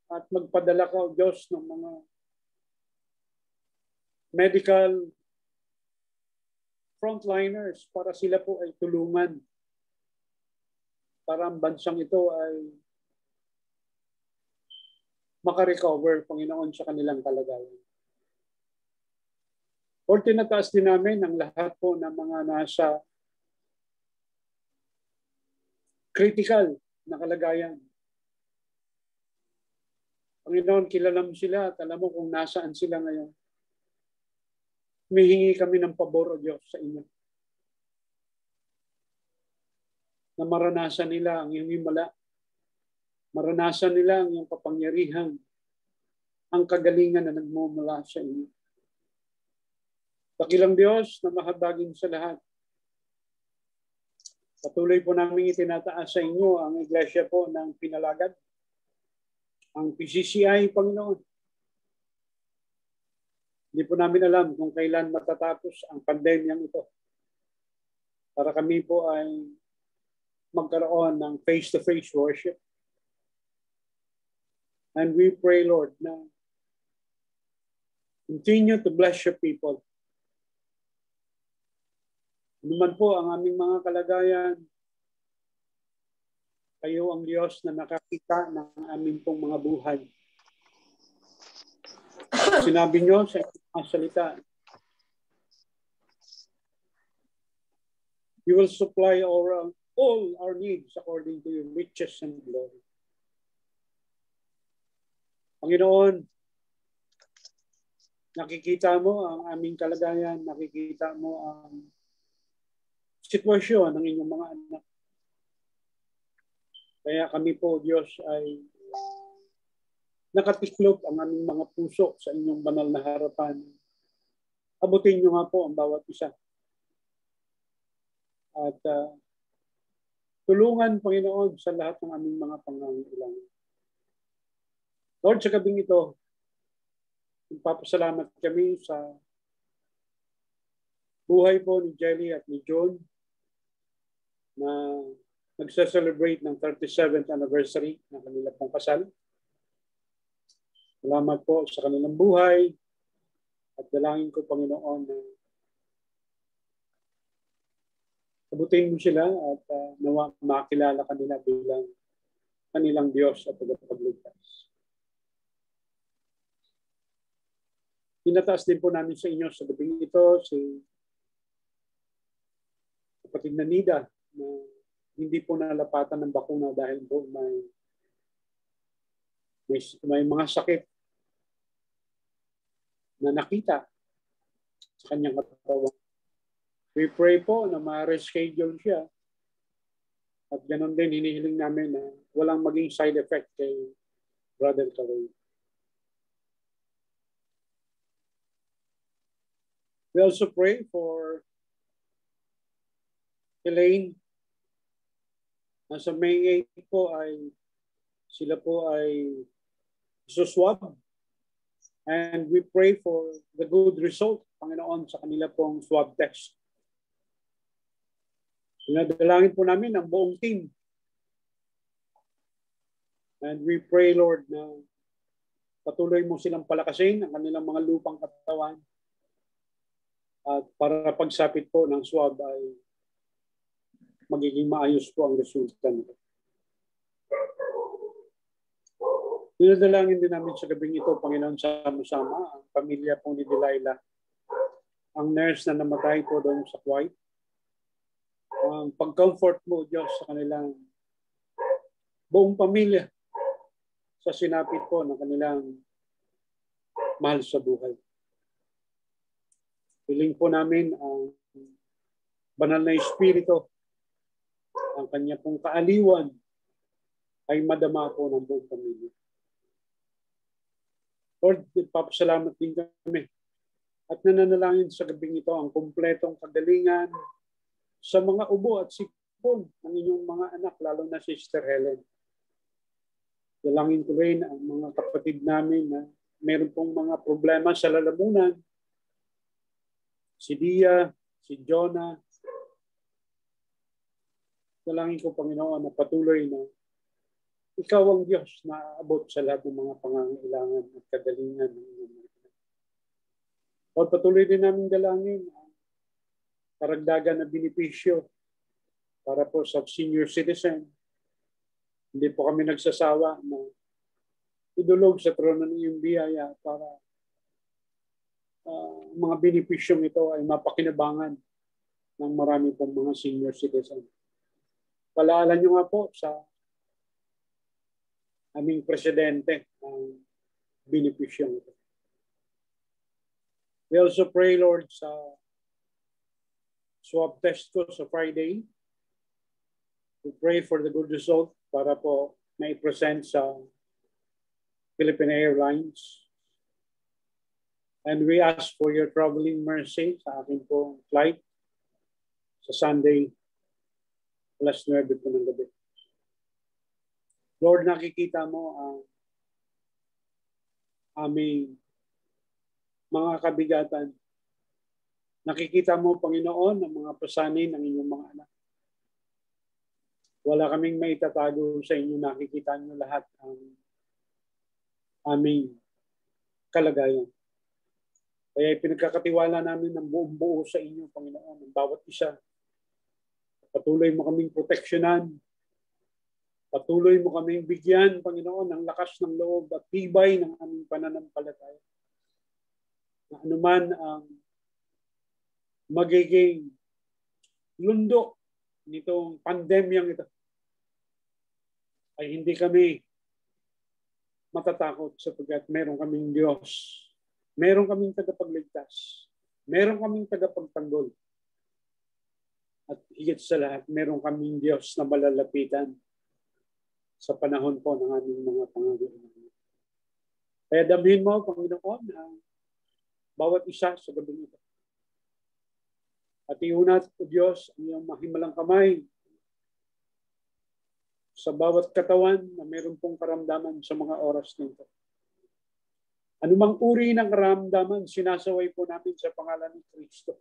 at magpadala ka, O Diyos, ng mga medical frontliners para sila po ay tulungan para ang bansang ito ay makarecover, Panginoon, sa kanilang kalagayan. Or tinataas din namin ang lahat po ng mga nasa critical na kalagayan. Panginoon, kilala mo sila at alam mo kung nasaan sila ngayon. Humihingi kami ng pabor, O Diyos, sa inyo. Na maranasan nila ang iyong himala. Maranasan nila ang iyong kapangyarihan, ang kagalingan na nagmumula sa inyo. Dakilang Diyos na mahabagin sa lahat. Patuloy po namin itinataas sa inyo ang iglesia po ng Pinalagad, ang PCCI, Panginoon. Hindi po namin alam kung kailan matatapos ang pandemyang ito para kami po ay magkaroon ng face-to-face worship. And we pray, Lord, na continue to bless your people. Ano man po ang aming mga kalagayan, kayo ang Diyos na nakakita ng aming pong mga buhay. Sinabi niyo sa inyong salita, you will supply all our needs according to your riches and glory. Panginoon, nakikita mo ang aming kalagayan, nakikita mo ang sitwasyon ng inyong mga anak. Kaya kami po, Diyos, ay nakatiklop ang aming mga puso sa inyong banal na harapan. Abutin niyo nga po ang bawat isa. At tulungan, Panginoon, sa lahat ng aming mga pangangailangan. Lord, sa gabing ito, magpapasalamat kami sa buhay po ni Jelly at ni John na nagsa-celebrate ng 37th anniversary ng kanilang pong kasal. Salamat po sa kanilang buhay at dalangin ko, Panginoon, na abutin mo sila at nawa makilala kanila bilang kanilang Diyos at tagapagligtas. Tinataas din po namin sa inyo sa gabing ito si kapatid na Nida na hindi po nalapatan ng bakuna dahil po may mga sakit na nakita sa kanyang katawan. We pray po na ma-reschedule siya at ganoon din hinihiling namin na walang maging side effect kay Brother Kaloy. We also pray for Elaine. Sa May 8 po ay sila po ay suswab. And we pray for the good result, Panginoon, sa kanila pong swab test. Pinadalangin po namin ang buong team. And we pray, Lord, na patuloy mo silang palakasin ang kanilang mga lupang katawan. At para pagsapit po ng swab ay magiging maayos po ang resulta nito. Dinadalangin din namin sa gabing ito, Panginoon, sama-sama ang pamilya po ni Delilah. Ang nurse na namatay po doon sa Kuwait. Ang pag-comfort mo, Diyos, sa kanilang buong pamilya sa sinapit po ng kanilang mahal sa buhay. Piling po namin ang banal na Espiritu, ang kanya pong kaaliwan ay madama po ng buong pamilya. Lord, papasalamat din kami at nananalangin sa gabing ito ang kumpletong kagalingan sa mga ubo at sipon ng inyong mga anak, lalo na si Sister Helen. Dalangin ko rin ang mga kapatid namin na meron pong mga problema sa lalamunan. Si Dia, si Jonah. Dalangin ko, Panginoon, na patuloy na ikaw ang Diyos na aabot sa lahat ng mga pangangailangan at kagalingan ng inyong mga anak. O patuloy din namin dalangin ang karagdagan na benepisyo para po sa senior citizen. Hindi po kami nagsasawa na idulog sa trono ng iyong biyaya para mga benepisyong ito ay mapakinabangan ng marami pong mga senior citizen. Palaalan nyo nga po sa aming presidente ang benepisyong ito. We also pray, Lord, sa swab test ko sa Friday. We pray for the good result para po may present sa Philippine Airlines. And we ask for your traveling mercy sa aking pong flight sa Sunday, alas 9 po ng gabi. Lord, nakikita mo ang aming mga kabigatan. Nakikita mo, Panginoon, ang mga pasanin ng inyong mga anak. Wala kaming maitatago sa inyo. Nakikita niyo lahat ang aming kalagayan. Kaya pinagkakatiwala namin ng buong buo sa inyo, Panginoon, ang bawat isa. Patuloy mo kaming proteksyonan. Patuloy mo kaming bigyan, Panginoon, ng lakas ng loob at tibay ng aming pananampalataya. Na anuman ang magiging lundo nitong pandemyang ito, ay hindi kami matatakot sapagkat meron kaming Diyos. Meron kaming tagapagligtas. Meron kaming tagapagtanggol. At higit sa lahat, meron kaming Diyos na malalapitan sa panahon po ng aming mga pangangailangan. Kaya damhin mo, Panginoon, ang bawat isa sa gabing ito. At iunat, O Diyos, ang iyong mahimalang kamay sa bawat katawan na meron pong karamdaman sa mga oras nito. Anumang uri ng karamdaman, sinasaway po namin sa pangalan ni Kristo.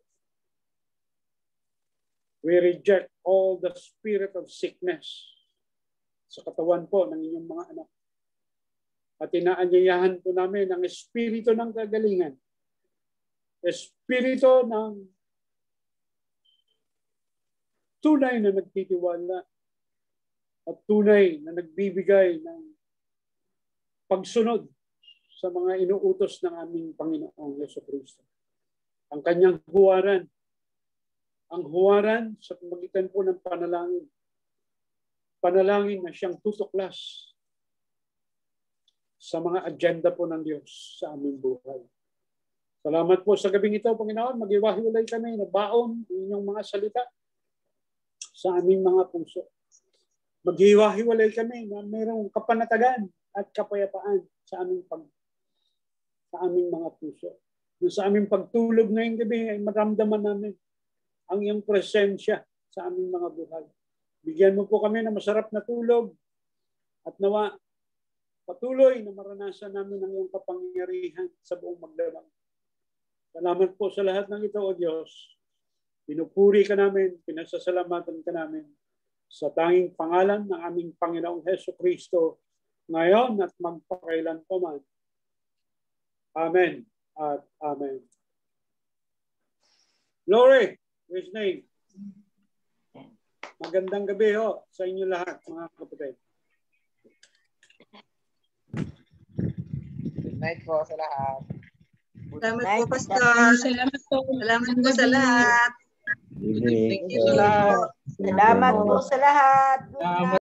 We reject all the spirit of sickness sa katawan po ng inyong mga anak. At inaanyayahan po namin ang espiritu ng kagalingan, espiritu ng tunay na nagtitiwala at tunay na nagbibigay ng pagsunod sa mga inuutos ng aming Panginoong Jesucristo. Ang kanyang huwaran, ang huwaran sa pamagitan po ng panalangin. Panalangin na siyang tutuklas sa mga agenda po ng Diyos sa aming buhay. Salamat po sa gabing ito, Panginoon. Mag-iwahiwalay kami na baon ng inyong mga salita sa aming mga puso. Mag-iwahiwalay kami na mayroong kapanatagan at kapayapaan sa aming mga puso. sa aming pagtulog ngayong gabi ay maramdaman namin ang iyong presensya sa aming mga buhay. Bigyan mo po kami ng masarap na tulog at nawa patuloy na maranasan namin ang iyong kapangyarihan sa buong magdamag. Salamat po sa lahat ng ito, O Diyos. Pinupuri ka namin, pinasasalamatan ka namin sa tanging pangalan ng aming Panginoong Hesukristo ngayon at magpakailan pa man. Amen at amen. Glory to His name. Magandang gabi ho sa inyo lahat, mga kapatid. Good night po sa lahat. Salamat po, Pastor. Salamat po. Salamat po sa lahat. Salamat po sa lahat.